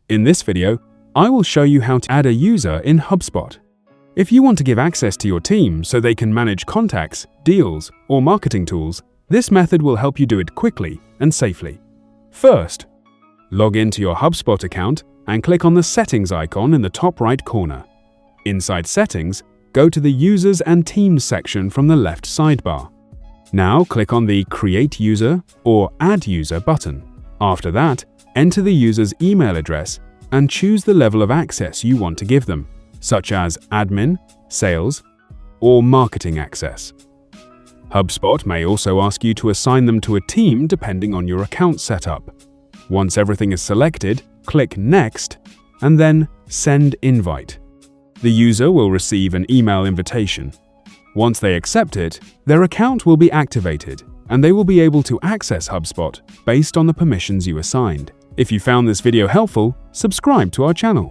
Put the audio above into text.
In this video, I will show you how to add a user in HubSpot. If you want to give access to your team so they can manage contacts, deals, or marketing tools, this method will help you do it quickly and safely. First, log into your HubSpot account and click on the Settings icon in the top right corner. Inside Settings, go to the Users and Teams section from the left sidebar. Now click on the Create User or Add User button. After that, enter the user's email address and choose the level of access you want to give them, such as admin, sales, or marketing access. HubSpot may also ask you to assign them to a team depending on your account setup. Once everything is selected, click Next and then Send Invite. The user will receive an email invitation. Once they accept it, their account will be activated and they will be able to access HubSpot based on the permissions you assigned. If you found this video helpful, subscribe to our channel.